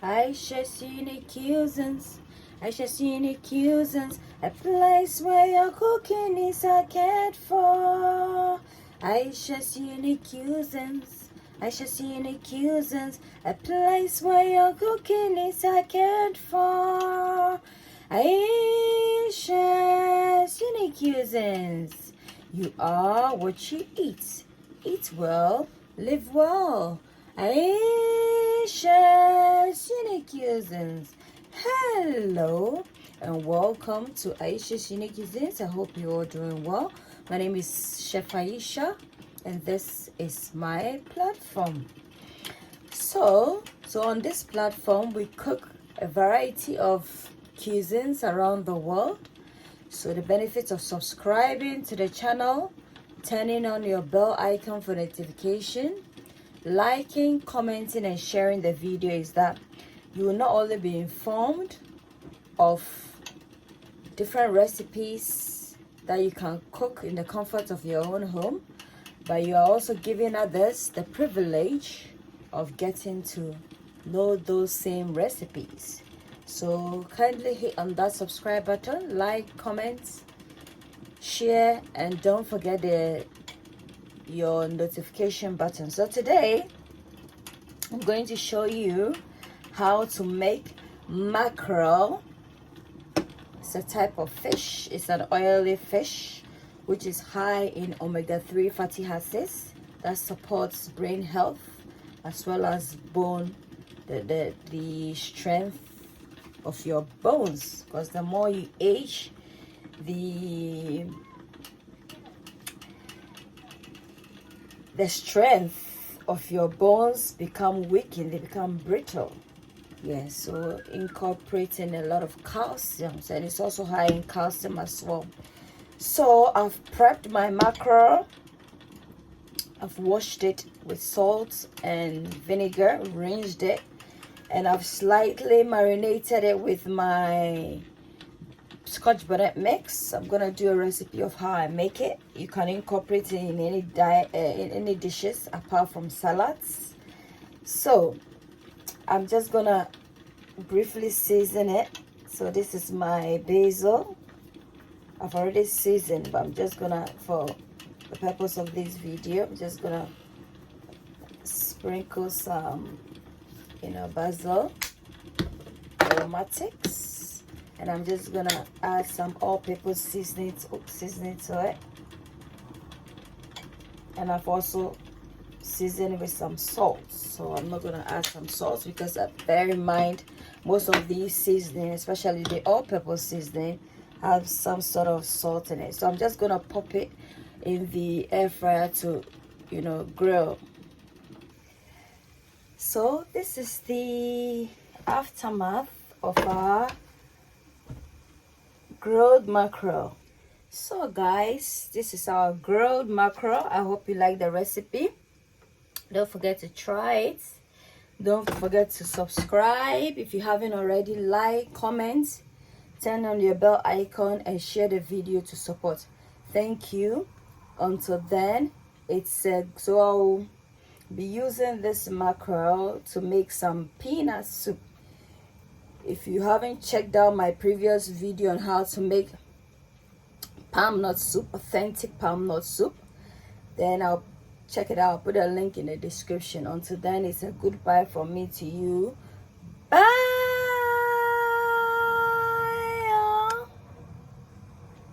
Ayesha's unique cuisines. Ayesha's unique cuisines. A place where your cooking is cared for. Ayesha's unique cuisines. Ayesha's unique cuisines. A place where your cooking is cared for. Ayesha's unique cuisines. You are what you eat. Eat well, live well. Ayesha's Unique Cuisines. Hello and welcome to Ayesha's Unique Cuisines. I hope you're all doing well. My name is Chef Ayesha and this is my platform. So on this platform we cook a variety of cuisines around the world. So the benefits of subscribing to the channel, turning on your bell icon for notification, liking, commenting and sharing the video is that you will not only be informed of different recipes that you can cook in the comfort of your own home, but you are also giving others the privilege of getting to know those same recipes. So kindly hit on that subscribe button, like, comment, share, and don't forget your notification button. So today I'm going to show you how to make mackerel. It's a type of fish. It's an oily fish which is high in omega-3 fatty acids that supports brain health as well as bone, the strength of your bones, because the more you age, the strength of your bones become weakened, they become brittle. Yes, so incorporating a lot of calcium, and it's also high in calcium as well. So I've prepped my mackerel. I've washed it with salt and vinegar, rinsed it, and I've slightly marinated it with my Scotch bonnet mix. I'm gonna do a recipe of how I make it. You can incorporate it in any in any dishes apart from salads. So I'm just gonna briefly season it. So this is my basil. I've already seasoned, but I'm just gonna, for the purpose of this video, I'm just gonna sprinkle some basil aromatics, and I'm just gonna add some all-purpose seasoning to it, and I've also seasoned with some salt. So I'm not gonna add some salt because bear in mind most of these seasoning, especially the all-purpose seasoning, have some sort of salt in it. So I'm just gonna pop it in the air fryer to grill. So this is the aftermath of our grilled mackerel. So guys, this is our grilled mackerel. I hope you like the recipe. Don't forget to try it. Don't forget to subscribe if you haven't already. Like, comment, turn on your bell icon and share the video to support. Thank you. Until then, so I'll be using this mackerel to make some peanut soup. If you haven't checked out my previous video on how to make palm nut soup, authentic palm nut soup, then I'll check it out. I'll put a link in the description. Until then, it's a goodbye from me to you.